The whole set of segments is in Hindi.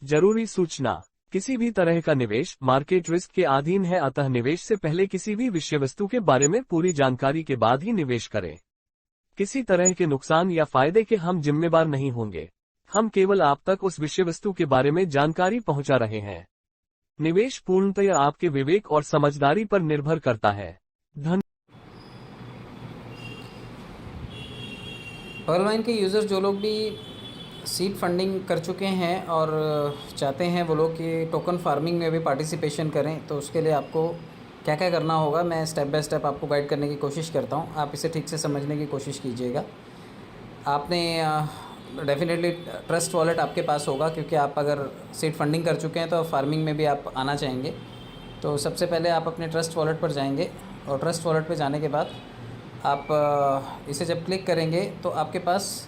जरूरी सूचना। किसी भी तरह का निवेश मार्केट रिस्क के अधीन है, अतः निवेश से पहले किसी भी विषय वस्तु के बारे में पूरी जानकारी के बाद ही निवेश करें। किसी तरह के नुकसान या फायदे के हम जिम्मेदार नहीं होंगे। हम केवल आप तक उस विषय वस्तु के बारे में जानकारी पहुंचा रहे हैं। निवेश पूर्णतया आपके विवेक और समझदारी पर निर्भर करता है। पर्लवाइन के यूज़र जो लोग भी सीड फंडिंग कर चुके हैं और चाहते हैं वो लोग कि टोकन फार्मिंग में भी पार्टिसिपेशन करें, तो उसके लिए आपको क्या क्या करना होगा मैं स्टेप बाय स्टेप आपको गाइड करने की कोशिश करता हूं। आप इसे ठीक से समझने की कोशिश कीजिएगा। आपने डेफिनेटली ट्रस्ट वॉलेट आपके पास होगा, क्योंकि आप अगर सीड फंडिंग कर चुके हैं तो फार्मिंग में भी आप आना चाहेंगे। तो सबसे पहले आप अपने ट्रस्ट वॉलेट पर जाएंगे और ट्रस्ट वॉलेट पर जाने के बाद आप इसे जब क्लिक करेंगे तो आपके पास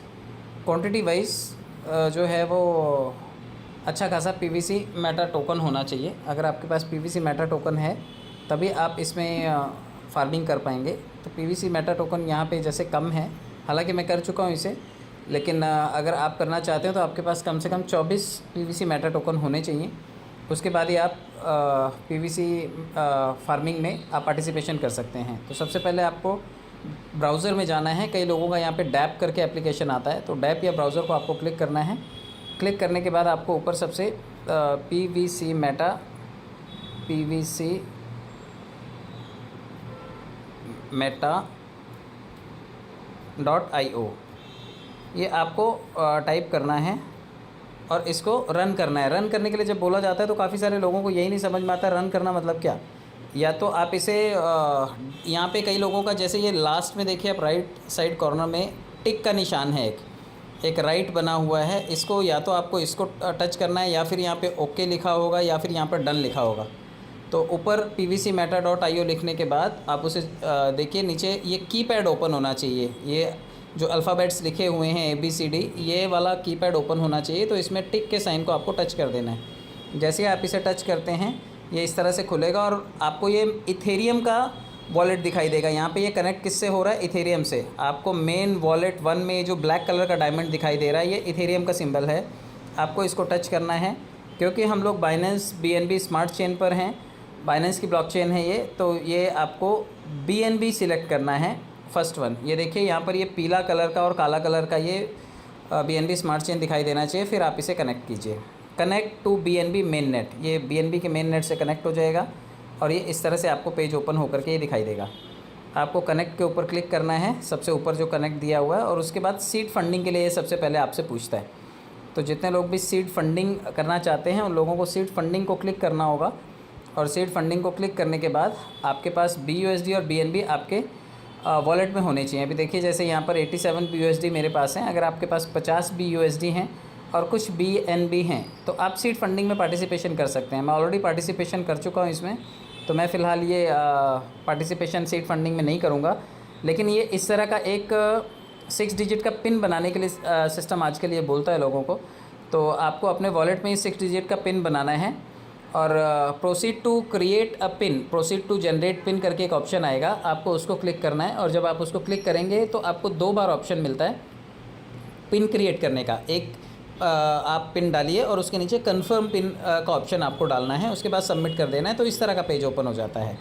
क्वांटिटी वाइज जो है वो अच्छा खासा पीवीसी मेटा टोकन होना चाहिए। अगर आपके पास पीवीसी मेटा टोकन है तभी आप इसमें फार्मिंग कर पाएंगे। तो पीवीसी मेटा टोकन यहाँ पे जैसे कम है, हालांकि मैं कर चुका हूँ इसे, लेकिन अगर आप करना चाहते हो तो आपके पास कम से कम 24 पीवीसी मेटा टोकन होने चाहिए। उसके बाद ही आप पीवीसी फार्मिंग में आप पार्टिसिपेशन कर सकते हैं। तो सबसे पहले आपको ब्राउज़र में जाना है। कई लोगों का यहाँ पे डैप करके एप्लीकेशन आता है, तो डैप या ब्राउज़र को आपको क्लिक करना है। क्लिक करने के बाद आपको ऊपर सबसे पीवीसी मेटा.io ये आपको टाइप करना है और इसको रन करना है। रन करने के लिए जब बोला जाता है तो काफ़ी सारे लोगों को यही नहीं समझ में आता रन करना मतलब क्या। या तो आप इसे यहाँ पे कई लोगों का, जैसे ये लास्ट में देखिए आप राइट साइड कॉर्नर में टिक का निशान है, एक राइट बना हुआ है, इसको या तो आपको इसको टच करना है या फिर यहाँ पे ओके लिखा होगा या फिर यहाँ पर डन लिखा होगा। तो ऊपर pvcmeta.io लिखने के बाद आप उसे देखिए, नीचे ये कीपैड ओपन होना चाहिए। ये जो अल्फ़ाबेट्स लिखे हुए हैं ABCD, ये वाला कीपैड ओपन होना चाहिए। तो इसमें टिक के साइन को आपको टच कर देना है। जैसे ही आप इसे टच करते हैं ये इस तरह से खुलेगा और आपको ये इथेरियम का वॉलेट दिखाई देगा। यहाँ पे ये कनेक्ट किससे हो रहा है? इथेरियम से। आपको मेन वॉलेट 1 में जो ब्लैक कलर का डायमंड दिखाई दे रहा है, ये इथेरियम का सिंबल है। आपको इसको टच करना है, क्योंकि हम लोग बाइनेंस BNB स्मार्ट चेन पर हैं, बाइनेंस की ब्लॉकचेन है ये। तो ये आपको BNB सिलेक्ट करना है, फर्स्ट वन। ये देखिए यहाँ पर ये पीला कलर का और काला कलर का ये BNB स्मार्ट चेन दिखाई देना चाहिए। फिर आप इसे कनेक्ट कीजिए, connect to BNB main net. ये BNB के मेन नेट से कनेक्ट हो जाएगा और ये इस तरह से आपको पेज ओपन होकर के ये दिखाई देगा। आपको कनेक्ट के ऊपर क्लिक करना है, सबसे ऊपर जो कनेक्ट दिया हुआ है, और उसके बाद सीड फंडिंग के लिए ये सबसे पहले आपसे पूछता है। तो जितने लोग भी सीड फंडिंग करना चाहते हैं उन लोगों को सीड फंडिंग को क्लिक करना होगा। और सीड फंडिंग को क्लिक करने के बाद आपके पास BUSD और BNB आपके वॉलेट में होने चाहिए। अभी देखिए जैसे यहाँ पर 87 BUSD मेरे पास हैं। अगर आपके पास 50 BUSD हैं और कुछ BNB हैं तो आप सीड फंडिंग में पार्टिसिपेशन कर सकते हैं। मैं ऑलरेडी पार्टिसिपेशन कर चुका हूँ इसमें, तो मैं फ़िलहाल ये पार्टिसिपेशन सीड फंडिंग में नहीं करूँगा। लेकिन ये इस तरह का एक 6 डिजिट का पिन बनाने के लिए सिस्टम आज के लिए बोलता है लोगों को। तो आपको अपने वॉलेट में ही 6 डिजिट का पिन बनाना है और proceed to create a pin, proceed to generate pin करके एक ऑप्शन आएगा, आपको उसको क्लिक करना है। और जब आप उसको क्लिक करेंगे तो आपको 2 बार ऑप्शन मिलता है पिन क्रिएट करने का। एक आप पिन डालिए और उसके नीचे कन्फर्म पिन का ऑप्शन आपको डालना है, उसके बाद सबमिट कर देना है। तो इस तरह का पेज ओपन हो जाता है।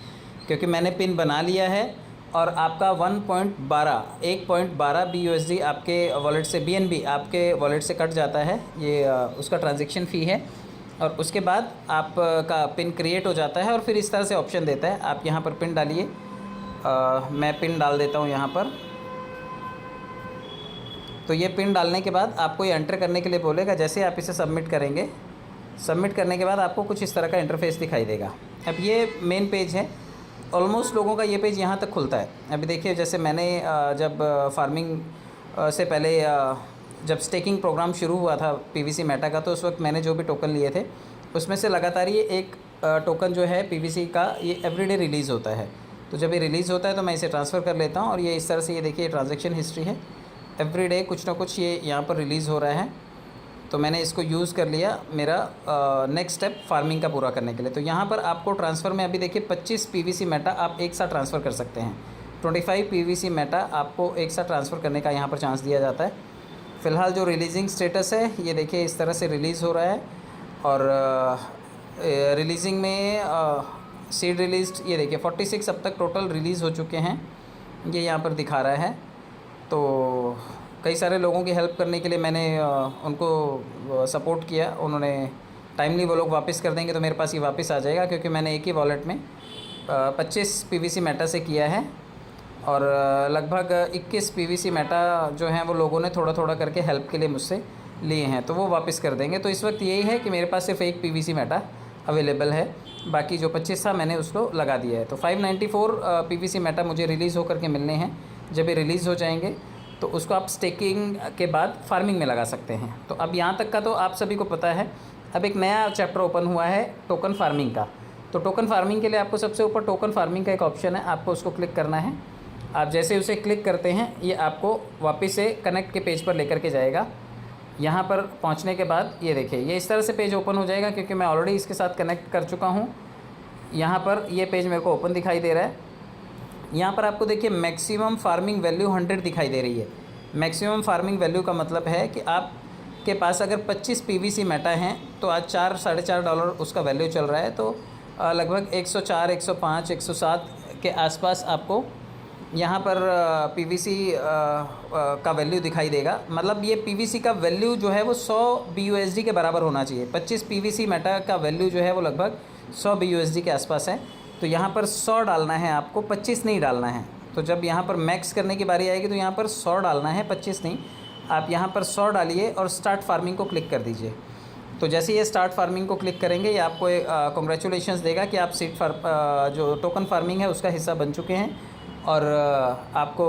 क्योंकि मैंने पिन बना लिया है और आपका 1.12 BUSD आपके वॉलेट से BNB आपके वॉलेट से कट जाता है। ये उसका ट्रांजैक्शन फ़ी है। और उसके बाद आपका पिन क्रिएट हो जाता है और फिर इस तरह से ऑप्शन देता है, आप यहाँ पर पिन डालिए। मैं पिन डाल देता हूँ यहाँ पर। तो ये पिन डालने के बाद आपको ये एंटर करने के लिए बोलेगा। जैसे आप इसे सबमिट करेंगे, सबमिट करने के बाद आपको कुछ इस तरह का इंटरफेस दिखाई देगा। अब ये मेन पेज है, ऑलमोस्ट लोगों का ये पेज यहाँ तक खुलता है। अभी देखिए जैसे मैंने जब फार्मिंग से पहले जब स्टेकिंग प्रोग्राम शुरू हुआ था PVC मेटा का, तो उस वक्त मैंने जो भी टोकन लिए थे उसमें से लगातार ये एक टोकन जो है PVC का ये एवरीडे रिलीज़ होता है। तो जब ये रिलीज़ होता है तो मैं इसे ट्रांसफ़र कर लेता हूँ और ये इस तरह से, ये देखिए ट्रांजैक्शन हिस्ट्री है। एवरीडे कुछ ना कुछ ये यहाँ पर रिलीज़ हो रहा है। तो मैंने इसको यूज़ कर लिया मेरा नेक्स्ट स्टेप फार्मिंग का पूरा करने के लिए। तो यहाँ पर आपको ट्रांसफ़र में अभी देखिए 25 PVC मेटा आप एक साथ ट्रांसफ़र कर सकते हैं। 25 PVC मेटा आपको एक साथ ट्रांसफ़र करने का यहाँ पर चांस दिया जाता है। फ़िलहाल जो रिलीजिंग स्टेटस है ये देखिए इस तरह से रिलीज़ हो रहा है। और रिलीजिंग में सीड रिलीज्ड ये देखिए 46 अब तक टोटल रिलीज़ हो चुके हैं, ये यहाँ पर दिखा रहा है। तो कई सारे लोगों की हेल्प करने के लिए मैंने उनको सपोर्ट किया, उन्होंने टाइमली वो लोग वापस कर देंगे तो मेरे पास ये वापस आ जाएगा, क्योंकि मैंने एक ही वॉलेट में 25 पीवीसी मेटा से किया है और लगभग 21 पीवीसी मेटा जो हैं वो लोगों ने थोड़ा थोड़ा करके हेल्प के लिए मुझसे लिए हैं, तो वो वापस कर देंगे। तो इस वक्त यही है कि मेरे पास सिर्फ एक पीवीसी मेटा अवेलेबल है, बाकी जो 25 था मैंने उसको लगा दिया है। तो 594 पीवीसी मेटा मुझे रिलीज़ होकर के मिलने हैं। जब ये रिलीज़ हो जाएंगे तो उसको आप स्टेकिंग के बाद फार्मिंग में लगा सकते हैं। तो अब यहाँ तक का तो आप सभी को पता है। अब एक नया चैप्टर ओपन हुआ है टोकन फार्मिंग का। तो टोकन फार्मिंग के लिए आपको सबसे ऊपर टोकन फार्मिंग का एक ऑप्शन है, आपको उसको क्लिक करना है। आप जैसे उसे क्लिक करते हैं ये आपको वापस से कनेक्ट के पेज पर लेकर के जाएगा। यहाँ पर पहुँचने के बाद ये देखिए ये इस तरह से पेज ओपन हो जाएगा, क्योंकि मैं ऑलरेडी इसके साथ कनेक्ट कर चुका हूँ। यहाँ पर ये पेज मेरे को ओपन दिखाई दे रहा है। यहाँ पर आपको देखिए मैक्सिमम फार्मिंग वैल्यू 100 दिखाई दे रही है। मैक्सिमम फार्मिंग वैल्यू का मतलब है कि आपके पास अगर 25 पीवीसी मेटा हैं तो आज $4-4.5 उसका वैल्यू चल रहा है। तो लगभग 104, 105, 107 के आसपास आपको यहाँ पर पीवीसी का वैल्यू दिखाई देगा। मतलब ये पीवीसी का वैल्यू जो है वो 100 BUSD के बराबर होना चाहिए। 25 पीवीसी मेटा का वैल्यू जो है वो लगभग 100 BUSD के आसपास है। तो यहाँ पर 100 डालना है आपको, 25 नहीं डालना है। तो जब यहाँ पर मैक्स करने की बारी आएगी तो यहाँ पर 100 डालना है, 25 नहीं। आप यहाँ पर 100 डालिए और स्टार्ट फार्मिंग को क्लिक कर दीजिए। तो जैसे ये स्टार्ट फार्मिंग को क्लिक करेंगे ये आपको कॉन्ग्रेचुलेशंस देगा कि आप जो टोकन फार्मिंग है उसका हिस्सा बन चुके हैं, और आपको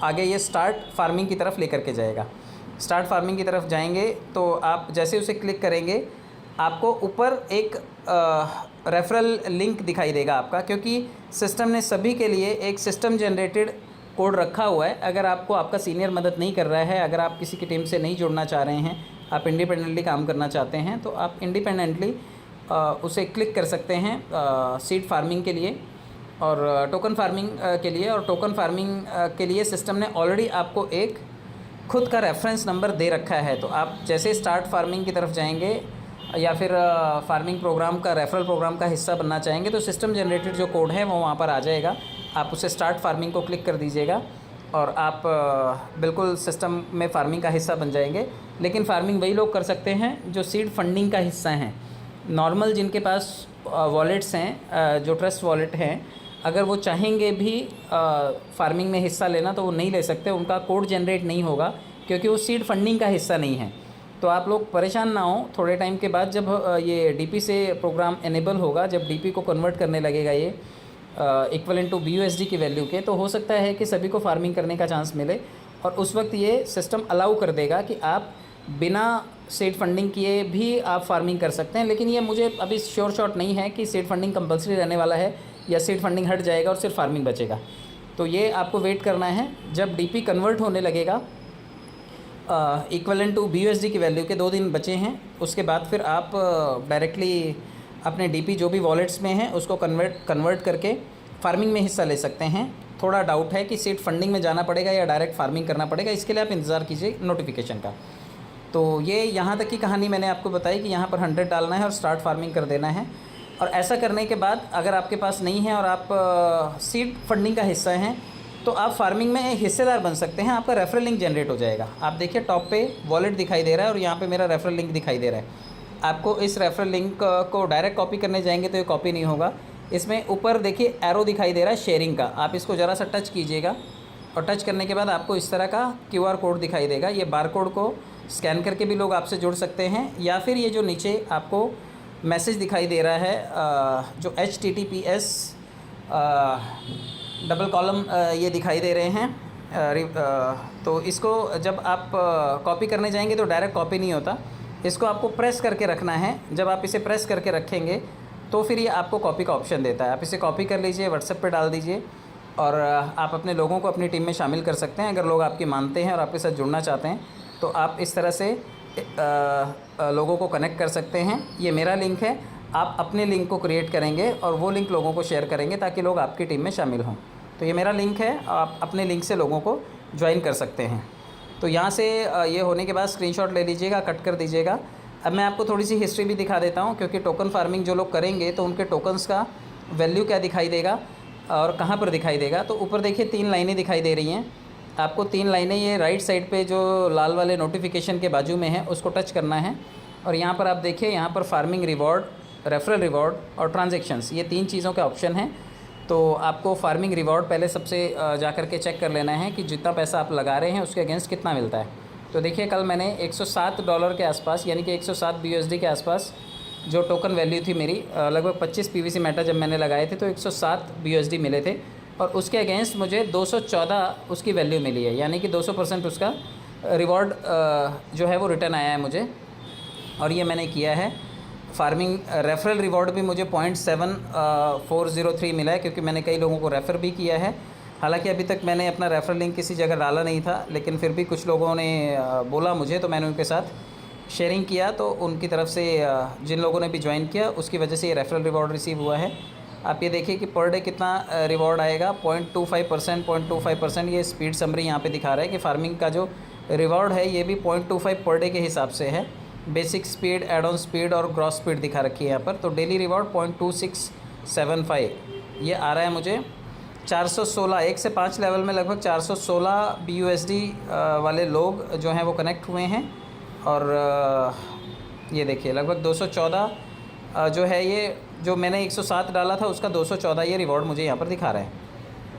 आगे ये स्टार्ट फार्मिंग की तरफ लेकर के जाएगा। स्टार्ट फार्मिंग की तरफ जाएंगे तो आप जैसे उसे क्लिक करेंगे आपको ऊपर एक रेफरल लिंक दिखाई देगा आपका, क्योंकि सिस्टम ने सभी के लिए एक सिस्टम जनरेटेड कोड रखा हुआ है। अगर आपको आपका सीनियर मदद नहीं कर रहा है, अगर आप किसी की टीम से नहीं जुड़ना चाह रहे हैं, आप इंडिपेंडेंटली काम करना चाहते हैं, तो आप इंडिपेंडेंटली उसे क्लिक कर सकते हैं सीड फार्मिंग के लिए और टोकन फार्मिंग के लिए। और टोकन फार्मिंग के लिए सिस्टम ने ऑलरेडी आपको एक खुद का रेफरेंस नंबर दे रखा है। तो आप जैसे स्टार्ट फार्मिंग की तरफ जाएंगे या फिर फार्मिंग प्रोग्राम का रेफरल प्रोग्राम का हिस्सा बनना चाहेंगे तो सिस्टम जनरेटेड जो कोड है वो वहाँ पर आ जाएगा। आप उसे स्टार्ट फार्मिंग को क्लिक कर दीजिएगा और आप बिल्कुल सिस्टम में फार्मिंग का हिस्सा बन जाएंगे। लेकिन फार्मिंग वही लोग कर सकते हैं जो सीड फंडिंग का हिस्सा हैं। नॉर्मल जिनके पास वॉलेट्स हैं, जो ट्रस्ट वॉलेट हैं, अगर वो चाहेंगे भी फार्मिंग में हिस्सा लेना तो वो नहीं ले सकते, उनका कोड जनरेट नहीं होगा क्योंकि वो सीड फंडिंग का हिस्सा नहीं है। तो आप लोग परेशान ना हो, थोड़े टाइम के बाद जब ये डीपी से प्रोग्राम इनेबल होगा, जब डीपी को कन्वर्ट करने लगेगा ये इक्वलेंट टू BUSD की वैल्यू के, तो हो सकता है कि सभी को फार्मिंग करने का चांस मिले और उस वक्त ये सिस्टम अलाउ कर देगा कि आप बिना सीड फंडिंग किए भी आप फार्मिंग कर सकते हैं। लेकिन ये मुझे अभी श्योर शॉट नहीं है कि सीड फंडिंग कंपलसरी रहने वाला है या सीड फंडिंग हट जाएगा और सिर्फ फार्मिंग बचेगा। तो ये आपको वेट करना है। जब डीपी कन्वर्ट होने लगेगा इक्वलेंट टू BUSD की वैल्यू के 2 दिन बचे हैं, उसके बाद फिर आप डायरेक्टली अपने डीपी जो भी वॉलेट्स में है उसको कन्वर्ट करके फार्मिंग में हिस्सा ले सकते हैं। थोड़ा डाउट है कि सीड फंडिंग में जाना पड़ेगा या डायरेक्ट फार्मिंग करना पड़ेगा, इसके लिए आप इंतज़ार कीजिए नोटिफिकेशन का। तो ये यहाँ तक की कहानी मैंने आपको बताई कि यहाँ पर 100 डालना है और स्टार्ट फार्मिंग कर देना है। और ऐसा करने के बाद अगर आपके पास नहीं है और आप सीड फंडिंग का हिस्सा हैं तो आप फार्मिंग में हिस्सेदार बन सकते हैं। आपका रेफरल लिंक जनरेट हो जाएगा। आप देखिए टॉप पे वॉलेट दिखाई दे रहा है और यहाँ पे मेरा रेफरल लिंक दिखाई दे रहा है। आपको इस रेफरल लिंक को डायरेक्ट कॉपी करने जाएंगे तो ये कॉपी नहीं होगा। इसमें ऊपर देखिए एरो दिखाई दे रहा है शेयरिंग का, आप इसको ज़रा सा टच कीजिएगा और टच करने के बाद आपको इस तरह का QR कोड दिखाई देगा। ये बार कोड को स्कैन करके भी लोग आपसे जुड़ सकते हैं, या फिर ये जो नीचे आपको मैसेज दिखाई दे रहा है जो HTTPS डबल कॉलम ये दिखाई दे रहे हैं। तो इसको जब आप कॉपी करने जाएंगे तो डायरेक्ट कॉपी नहीं होता, इसको आपको प्रेस करके रखना है। जब आप इसे प्रेस करके रखेंगे तो फिर ये आपको कॉपी का ऑप्शन देता है। आप इसे कॉपी कर लीजिए, व्हाट्सएप पे डाल दीजिए और आप अपने लोगों को अपनी टीम में शामिल कर सकते हैं। अगर लोग आपकी मानते हैं और आपके साथ जुड़ना चाहते हैं तो आप इस तरह से लोगों को कनेक्ट कर सकते हैं। ये मेरा लिंक है, आप अपने लिंक को क्रिएट करेंगे और वो लिंक लोगों को शेयर करेंगे ताकि लोग आपकी टीम में शामिल हों। तो ये मेरा लिंक है, आप अपने लिंक से लोगों को ज्वाइन कर सकते हैं। तो यहाँ से ये होने के बाद स्क्रीनशॉट ले लीजिएगा, कट कर दीजिएगा अब मैं आपको थोड़ी सी हिस्ट्री भी दिखा देता हूँ, क्योंकि टोकन फार्मिंग जो लोग करेंगे तो उनके टोकन्स का वैल्यू क्या दिखाई देगा और कहाँ पर दिखाई देगा। तो ऊपर देखिए 3 लाइनें दिखाई दे रही हैं आपको। 3 लाइनें ये राइट साइड पे जो लाल वाले नोटिफिकेशन के बाजू में है उसको टच करना है, और यहाँ पर आप देखिए यहाँ पर फार्मिंग रिवॉर्ड, रेफरल रिवॉर्ड और ट्रांजेक्शन्स, ये 3 चीज़ों का ऑप्शन है। तो आपको फार्मिंग रिवॉर्ड पहले सबसे जा कर के चेक कर लेना है कि जितना पैसा आप लगा रहे हैं उसके अगेंस्ट कितना मिलता है। तो देखिए कल मैंने $107 के आसपास, यानी कि 107 BUSD के आसपास जो टोकन वैल्यू थी मेरी, लगभग 25 PVC मेटा जब मैंने लगाए थे तो 107 BUSD मिले थे, और उसके अगेंस्ट मुझे 214 उसकी वैल्यू मिली है, यानी कि 200% उसका रिवॉर्ड जो है वो रिटर्न आया है मुझे। और ये मैंने किया है। फार्मिंग रेफरल रिवॉर्ड भी मुझे 0.7403 मिला है, क्योंकि मैंने कई लोगों को रेफ़र भी किया है। हालांकि अभी तक मैंने अपना रेफरल लिंक किसी जगह डाला नहीं था, लेकिन फिर भी कुछ लोगों ने बोला मुझे, तो मैंने उनके साथ शेयरिंग किया। तो उनकी तरफ से जिन लोगों ने भी ज्वाइन किया उसकी वजह से ये रेफरल रिवॉर्ड रिसीव हुआ है। आप ये देखिए कि पर डे कितना रिवॉर्ड आएगा, 0.25%। ये स्पीड समरी यहाँ पे दिखा रहा है कि फार्मिंग का जो रिवॉर्ड है ये भी 0.25 पर डे के हिसाब से है। Basic speed, add on speed और ग्रॉस स्पीड दिखा रखी है यहाँ पर। तो डेली रिवॉर्ड 0.2675 ये आ रहा है मुझे। 416, 1 से 5 लेवल में लगभग 416 BUSD वाले लोग जो हैं वो कनेक्ट हुए हैं, और ये देखिए लगभग 214 जो है, ये जो मैंने 107 डाला था उसका 214 ये रिवॉर्ड मुझे यहाँ पर दिखा रहा है।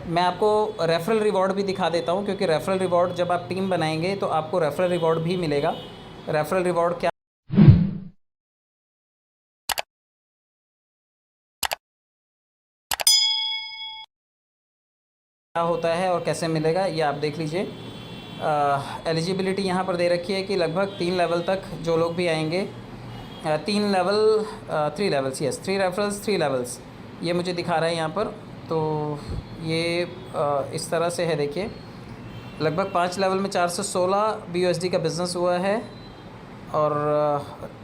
मैं आपको रेफरल रिवॉर्ड भी दिखा देता हूँ, क्योंकि रेफरल रिवॉर्ड जब आप टीम बनाएंगे तो आपको रेफरल रिवॉर्ड भी मिलेगा। रेफरल रिवॉर्ड क्या होता है और कैसे मिलेगा ये आप देख लीजिए। एलिजिबिलिटी यहाँ पर दे रखी है कि लगभग 3 लेवल तक जो लोग भी आएंगे, 3 लेवल्स, यस 3 रेफरल्स 3 लेवल्स, ये मुझे दिखा रहा है यहाँ पर। तो ये इस तरह से है, देखिए लगभग 5 लेवल में 416 BUSD का बिज़नेस हुआ है, और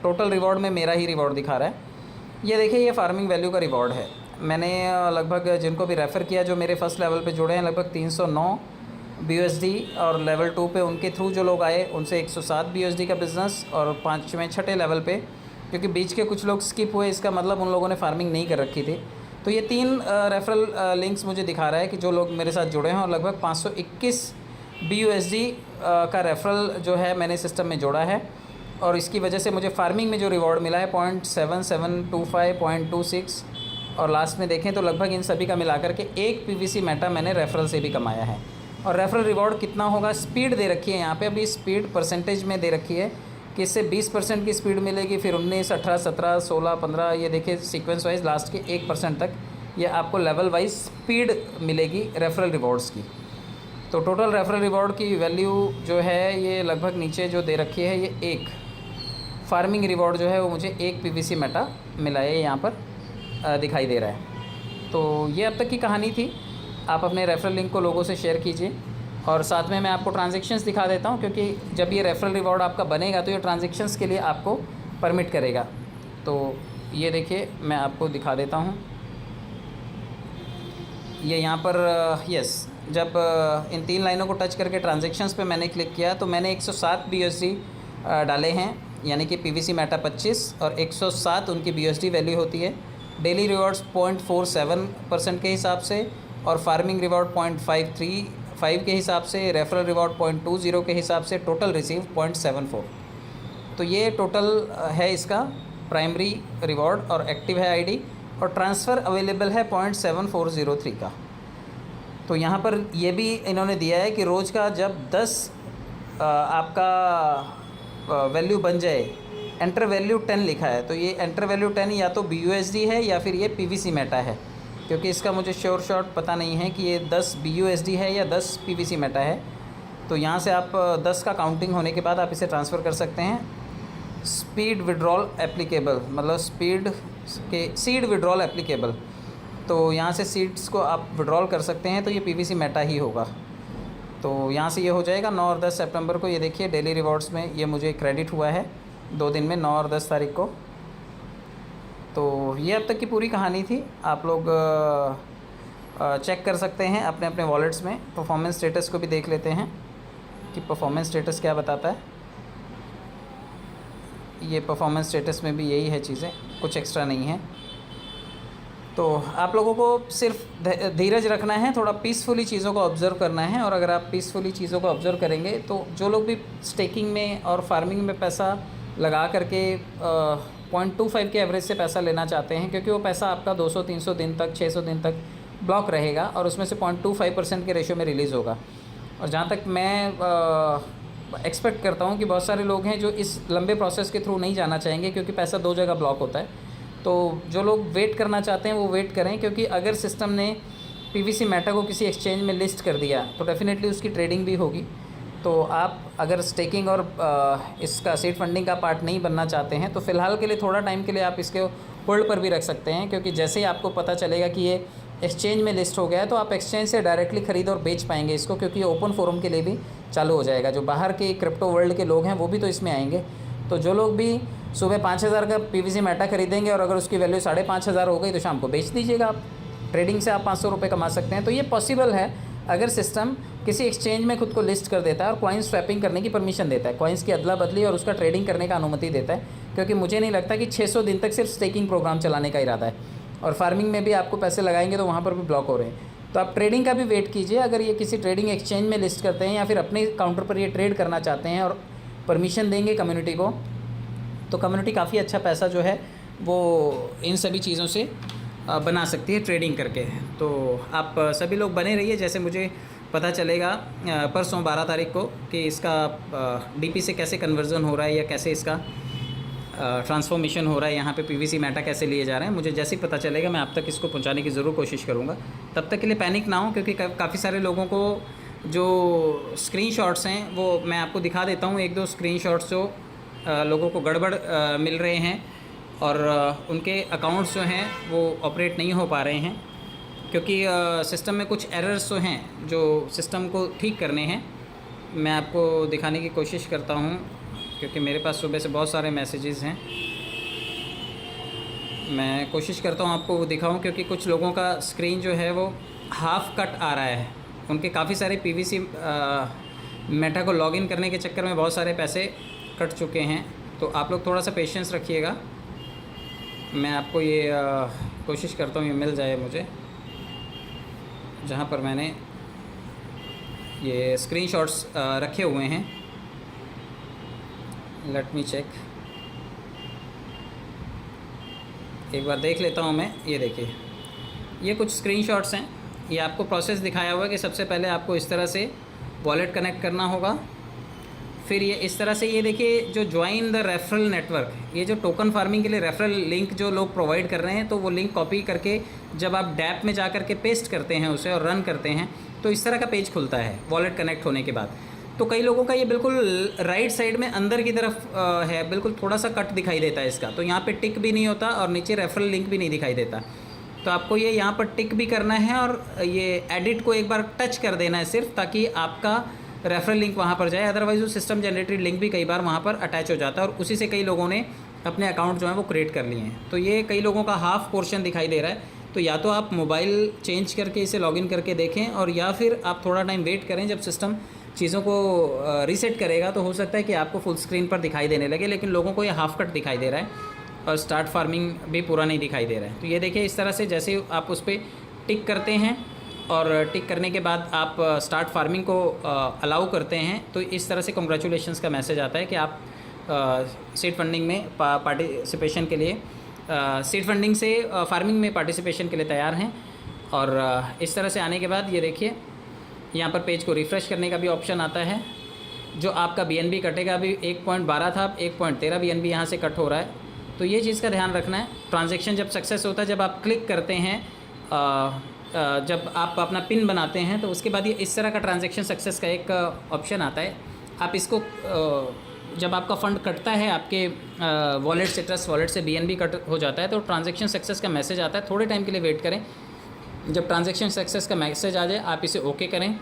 टोटल रिवॉर्ड में मेरा ही रिवॉर्ड दिखा रहा है। ये देखिए ये फार्मिंग वैल्यू का रिवॉर्ड है। मैंने लगभग जिनको भी रेफ़र किया जो मेरे फर्स्ट लेवल पे जुड़े हैं लगभग 309 BUSD, और लेवल 2 पे उनके थ्रू जो लोग आए उनसे 107 BUSD का बिज़नेस, और 5वें 6ठे लेवल पे क्योंकि बीच के कुछ लोग स्किप हुए, इसका मतलब उन लोगों ने फार्मिंग नहीं कर रखी थी। तो ये 3 रेफरल लिंक्स मुझे दिखा रहा है कि जो लोग मेरे साथ जुड़े हैं, और लगभग 521 BUSD का रेफरल जो है मैंने सिस्टम में जोड़ा है, और इसकी वजह से मुझे फार्मिंग में जो रिवॉर्ड मिला है 0.7725, 0.26, और लास्ट में देखें तो लगभग इन सभी का मिलाकर के 1 PVC मेटा मैंने रेफरल से भी कमाया है। और रेफरल रिवॉर्ड कितना होगा, स्पीड दे रखी है यहाँ पे, अभी स्पीड परसेंटेज में दे रखी है कि इससे 20% की स्पीड मिलेगी, फिर 19, 18, 17, 16, 15, ये देखिए सीक्वेंस वाइज लास्ट के 1% तक ये आपको लेवल वाइज स्पीड मिलेगी रेफरल रिवॉर्ड्स की। तो टोटल रेफरल रिवॉर्ड की वैल्यू जो है ये लगभग नीचे जो दे रखी है, ये 1 फार्मिंग रिवॉर्ड जो है वो मुझे 1 PVC मेटा मिला है, यहाँ पर दिखाई दे रहा है। तो ये अब तक की कहानी थी। आप अपने रेफरल लिंक को लोगों से शेयर कीजिए, और साथ में मैं आपको ट्रांजैक्शंस दिखा देता हूँ, क्योंकि जब ये रेफरल रिवॉर्ड आपका बनेगा तो ये ट्रांजैक्शंस के लिए आपको परमिट करेगा। तो ये देखिए मैं आपको दिखा देता हूँ, ये यहाँ पर यस, जब इन 3 लाइनों को टच करके ट्रांजैक्शंस पे मैंने क्लिक किया तो मैंने 107 BUSD डाले हैं, यानी कि PVC मेटा 25 और 107 उनकी BUSD वैल्यू होती है। डेली रिवॉर्ड्स 0.47% के हिसाब से, और फार्मिंग रिवॉर्ड 0.535 के हिसाब से, रेफरल रिवॉर्ड 0.20 के हिसाब से, टोटल रिसीव 0.74। तो ये टोटल है इसका प्राइमरी रिवॉर्ड, और एक्टिव है आईडी, और ट्रांसफ़र अवेलेबल है 0.7403 का। तो यहाँ पर ये भी इन्होंने दिया है कि रोज़ का जब 10 आपका वैल्यू बन जाए, एंटर वैल्यू 10 लिखा है, तो ये एंटर वैल्यू 10 या तो BUSD है या फिर ये PVC मेटा है, क्योंकि इसका मुझे श्योर शॉट पता नहीं है कि ये 10 BUSD है या 10 PVC मेटा है। तो यहाँ से आप 10 का काउंटिंग होने के बाद आप इसे ट्रांसफ़र कर सकते हैं। स्पीड विड्रॉल एप्लीकेबल, मतलब सीड विड्रॉल एप्लीकेबल, तो यहाँ से सीड्स को आप विड्रॉल कर सकते हैं, तो ये PVC मेटा ही होगा। तो यहाँ से ये हो जाएगा 9 और 10 सितंबर को। ये देखिए डेली रिवॉर्ड्स में ये मुझे क्रेडिट हुआ है 2 दिन में, 9 और 10 तारीख को। तो ये अब तक की पूरी कहानी थी। आप लोग चेक कर सकते हैं अपने अपने वॉलेट्स में। परफॉर्मेंस स्टेटस को भी देख लेते हैं कि परफॉर्मेंस स्टेटस क्या बताता है। ये परफॉर्मेंस स्टेटस में भी यही है चीज़ें, कुछ एक्स्ट्रा नहीं है। तो आप लोगों को सिर्फ धीरज रखना है, थोड़ा पीसफुली चीज़ों को ऑब्ज़र्व करना है। और अगर आप पीसफुली चीज़ों को ऑब्ज़र्व करेंगे तो जो लोग भी स्टेकिंग में और फार्मिंग में पैसा लगा करके 0.25 के एवरेज से पैसा लेना चाहते हैं, क्योंकि वो पैसा आपका 200-300 दिन तक, 600 दिन तक ब्लॉक रहेगा और उसमें से 0.25% के रेशियो में रिलीज़ होगा। और जहाँ तक मैं एक्सपेक्ट करता हूँ कि बहुत सारे लोग हैं जो इस लंबे प्रोसेस के थ्रू नहीं जाना चाहेंगे, क्योंकि पैसा दो जगह ब्लॉक होता है। तो जो लोग वेट करना चाहते हैं वो वेट करें, क्योंकि अगर सिस्टम ने पीवीसी मेटा को किसी एक्सचेंज में लिस्ट कर दिया तो डेफिनेटली उसकी ट्रेडिंग भी होगी। तो आप अगर स्टेकिंग और इसका सीड फंडिंग का पार्ट नहीं बनना चाहते हैं तो फ़िलहाल के लिए, थोड़ा टाइम के लिए आप इसके होल्ड पर भी रख सकते हैं, क्योंकि जैसे ही आपको पता चलेगा कि ये एक्सचेंज में लिस्ट हो गया है तो आप एक्सचेंज से डायरेक्टली ख़रीद और बेच पाएंगे इसको, क्योंकि ओपन फोरम के लिए भी चालू हो जाएगा। जो बाहर के क्रिप्टो वर्ल्ड के लोग हैं वो भी तो इसमें आएंगे। तो जो लोग भी सुबह 5,000 का पीवीसी मेटा खरीदेंगे और अगर उसकी वैल्यू 5,500 हो गई तो शाम को बेच दीजिएगा आप। ट्रेडिंग से आप 500 रुपये कमा सकते हैं। तो ये पॉसिबल है अगर सिस्टम किसी एक्सचेंज में खुद को लिस्ट कर देता है और कॉइन स्वैपिंग करने की परमिशन देता है, कॉइन्स की अदला बदली और उसका ट्रेडिंग करने का अनुमति देता है। क्योंकि मुझे नहीं लगता कि 600 दिन तक सिर्फ स्टेकिंग प्रोग्राम चलाने का इरादा है, और फार्मिंग में भी आपको पैसे लगाएंगे तो वहाँ पर भी ब्लॉक हो रहे हैं। तो आप ट्रेडिंग का भी वेट कीजिए। अगर ये किसी ट्रेडिंग एक्सचेंज में लिस्ट करते हैं या फिर अपने काउंटर पर ये ट्रेड करना चाहते हैं और परमिशन देंगे कम्युनिटी को, तो कम्युनिटी काफ़ी अच्छा पैसा जो है वो इन सभी चीज़ों से बना सकती है ट्रेडिंग करके। तो आप सभी लोग बने रहिए। जैसे मुझे पता चलेगा परसों 12 तारीख को कि इसका डीपी से कैसे कन्वर्जन हो रहा है या कैसे इसका ट्रांसफॉर्मेशन हो रहा है, यहाँ पे पीवीसी मेटा कैसे लिए जा रहे हैं, मुझे जैसे ही पता चलेगा मैं आप तक इसको पहुँचाने की ज़रूर कोशिश करूँगा। तब तक के लिए पैनिक ना हो, क्योंकि काफ़ी सारे लोगों को जो स्क्रीनशॉट्स हैं वो मैं आपको दिखा देता हूँ। 1-2 स्क्रीनशॉट्स जो लोगों को गड़बड़ मिल रहे हैं और उनके अकाउंट्स जो हैं वो ऑपरेट नहीं हो पा रहे हैं, क्योंकि सिस्टम में कुछ एरर्स जो हैं जो सिस्टम को ठीक करने हैं। मैं आपको दिखाने की कोशिश करता हूं, क्योंकि मेरे पास सुबह से बहुत सारे मैसेजेस हैं। मैं कोशिश करता हूं आपको वो दिखाऊं, क्योंकि कुछ लोगों का स्क्रीन जो है वो हाफ कट आ रहा है। उनके काफ़ी सारे पीवीसी मेटा को लॉगिन करने के चक्कर में बहुत सारे पैसे कट चुके हैं। तो आप लोग थोड़ा सा पेशेंस रखिएगा। मैं आपको ये कोशिश करता हूँ ये मिल जाए मुझे, जहाँ पर मैंने ये स्क्रीनशॉट्स रखे हुए हैं। लेट मी चेक, एक बार देख लेता हूँ मैं। ये देखिए, ये कुछ स्क्रीनशॉट्स हैं। ये आपको प्रोसेस दिखाया हुआ है कि सबसे पहले आपको इस तरह से वॉलेट कनेक्ट करना होगा। फिर ये इस तरह से, ये देखिए जो ज्वाइन द रेफरल नेटवर्क, ये जो टोकन फार्मिंग के लिए रेफरल लिंक जो लोग प्रोवाइड कर रहे हैं, तो वो लिंक कॉपी करके जब आप डैप में जा करके पेस्ट करते हैं उसे और रन करते हैं तो इस तरह का पेज खुलता है वॉलेट कनेक्ट होने के बाद। तो कई लोगों का ये बिल्कुल राइट साइड में अंदर की तरफ है, बिल्कुल थोड़ा सा कट दिखाई देता है इसका। तो यहाँ पे टिक भी नहीं होता और नीचे रेफरल लिंक भी नहीं दिखाई देता। तो आपको ये यहाँ पर टिक भी करना है और ये एडिट को एक बार टच कर देना है सिर्फ, ताकि आपका रेफरल लिंक वहाँ पर जाए। अदरवाइज़ वो सिस्टम जनरेटेड लिंक भी कई बार वहाँ पर अटैच हो जाता है और उसी से कई लोगों ने अपने अकाउंट जो है वो क्रिएट कर लिए हैं। तो ये कई लोगों का हाफ पोर्शन दिखाई दे रहा है। तो या तो आप मोबाइल चेंज करके इसे लॉगिन करके देखें, और या फिर आप थोड़ा टाइम वेट करें। जब सिस्टम चीज़ों को रीसेट करेगा तो हो सकता है कि आपको फुल स्क्रीन पर दिखाई देने लगे, लेकिन लोगों को ये हाफ कट दिखाई दे रहा है और स्टार्ट फार्मिंग भी पूरा नहीं दिखाई दे रहा है। तो ये देखिए, इस तरह से जैसे आप उस पर टिक करते हैं और टिक करने के बाद आप स्टार्ट फार्मिंग को अलाउ करते हैं, तो इस तरह से कांग्रेचुलेशंस का मैसेज आता है कि आप सीड फंडिंग में पार्टिसिपेशन के लिए, सीड फंडिंग से फार्मिंग में पार्टिसिपेशन के लिए तैयार हैं। और इस तरह से आने के बाद ये देखिए, यहाँ पर पेज को रिफ़्रेश करने का भी ऑप्शन आता है। जो आपका बीएनबी कटेगा, अभी 1.12 था, 1.13 बीएनबी यहाँ से कट हो रहा है। तो ये चीज़ का ध्यान रखना है। ट्रांजैक्शन जब सक्सेस होता है, जब आप क्लिक करते हैं, जब आप अपना पिन बनाते हैं, तो उसके बाद ये इस तरह का ट्रांजैक्शन सक्सेस का एक ऑप्शन आता है। आप इसको जब आपका फ़ंड कटता है आपके वॉलेट से, ट्रस्ट वॉलेट से बीएनबी कट हो जाता है, तो ट्रांजैक्शन सक्सेस का मैसेज आता है। थोड़े टाइम के लिए वेट करें। जब ट्रांजैक्शन सक्सेस का मैसेज आ जाए, आप इसे ओके करें।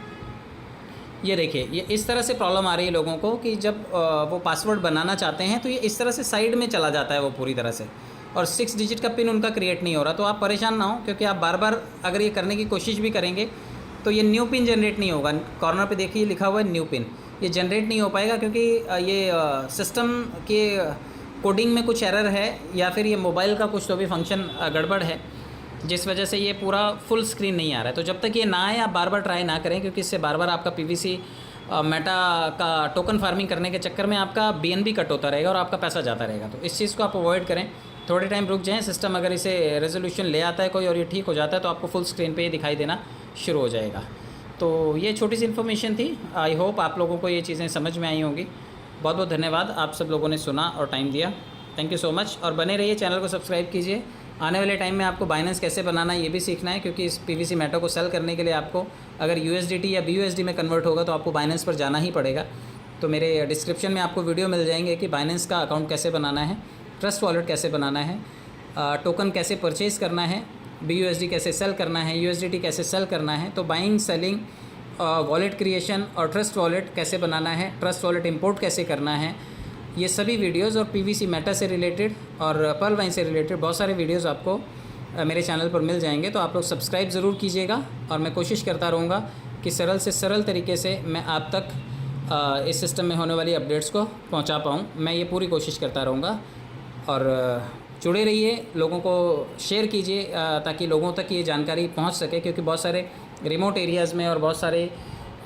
ये देखिए, ये इस तरह से प्रॉब्लम आ रही है लोगों को कि जब वो पासवर्ड बनाना चाहते हैं तो ये इस तरह से साइड में चला जाता है वो पूरी तरह से, और 6 डिजिट का पिन उनका क्रिएट नहीं हो रहा। तो आप परेशान ना हो, क्योंकि आप बार बार अगर ये करने की कोशिश भी करेंगे तो ये न्यू पिन जनरेट नहीं होगा। कॉर्नर पे देखिए लिखा हुआ है न्यू पिन, ये जनरेट नहीं हो पाएगा, क्योंकि ये सिस्टम के कोडिंग में कुछ एरर है या फिर ये मोबाइल का कुछ तो भी फंक्शन गड़बड़ है, जिस वजह से ये पूरा फुल स्क्रीन नहीं आ रहा है। तो जब तक ये ना आए आप बार बार ट्राई ना करें, क्योंकि इससे बार बार आपका पीवीसी मेटा का टोकन फार्मिंग करने के चक्कर में आपका बीएनबी कट होता रहेगा और आपका पैसा जाता रहेगा। तो इस चीज़ को आप अवॉइड करें, थोड़े टाइम रुक जाएं, सिस्टम अगर इसे रेजोल्यूशन ले आता है कोई और ये ठीक हो जाता है तो आपको फुल स्क्रीन पे ही दिखाई देना शुरू हो जाएगा। तो ये छोटी सी इन्फॉर्मेशन थी, आई होप आप लोगों को ये चीज़ें समझ में आई होंगी। बहुत बहुत धन्यवाद, आप सब लोगों ने सुना और टाइम दिया, थैंक यू सो मच। और बने रहिए, चैनल को सब्सक्राइब कीजिए। आने वाले टाइम में आपको बाइनेंस कैसे बनाना है ये भी सीखना है, क्योंकि इस पीवीसी मेटा को सेल करने के लिए आपको अगर यूएसडीटी या बीयूएसडी में कन्वर्ट होगा तो आपको बाइनेंस पर जाना ही पड़ेगा। तो मेरे डिस्क्रिप्शन में आपको वीडियो मिल जाएंगे कि बाइनेंस का अकाउंट कैसे बनाना है, ट्रस्ट वॉलेट कैसे बनाना है, टोकन कैसे परचेज़ करना है, बीयूएसडी कैसे सेल करना है, यूएसडीटी कैसे सेल करना है। तो बाइंग, सेलिंग, वॉलेट क्रिएशन और ट्रस्ट वॉलेट कैसे बनाना है, ट्रस्ट वॉलेट इंपोर्ट कैसे करना है, ये सभी वीडियोस और पीवीसी मेटा से रिलेटेड और पर्ल वाइन से रिलेटेड बहुत सारे वीडियोस आपको मेरे चैनल पर मिल जाएंगे। तो आप लोग सब्सक्राइब ज़रूर कीजिएगा और मैं कोशिश करता रहूँगा कि सरल से सरल तरीके से मैं आप तक इस सिस्टम में होने वाली अपडेट्स को पहुँचा पाऊँ। मैं ये पूरी कोशिश करता रहूँगा और जुड़े रहिए, लोगों को शेयर कीजिए ताकि लोगों तक ये जानकारी पहुँच सके, क्योंकि बहुत सारे रिमोट एरियाज़ में और बहुत सारे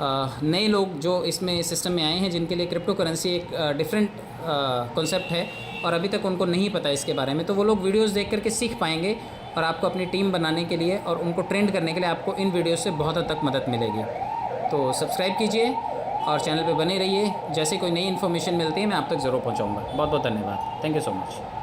नए लोग जो इसमें सिस्टम में आए हैं जिनके लिए क्रिप्टो करेंसी एक डिफरेंट कॉन्सेप्ट है और अभी तक उनको नहीं पता इसके बारे में। तो वो लोग वीडियोस देख करके सीख पाएंगे और आपको अपनी टीम बनाने के लिए और उनको ट्रेंड करने के लिए आपको इन वीडियोस से बहुत हद तक मदद मिलेगी। तो सब्सक्राइब कीजिए और चैनल पे बने रहिए, जैसे कोई नई इन्फॉर्मेशन मिलती है मैं आप तक ज़रूर पहुँचाऊँगा। बहुत बहुत धन्यवाद, थैंक यू सो मच।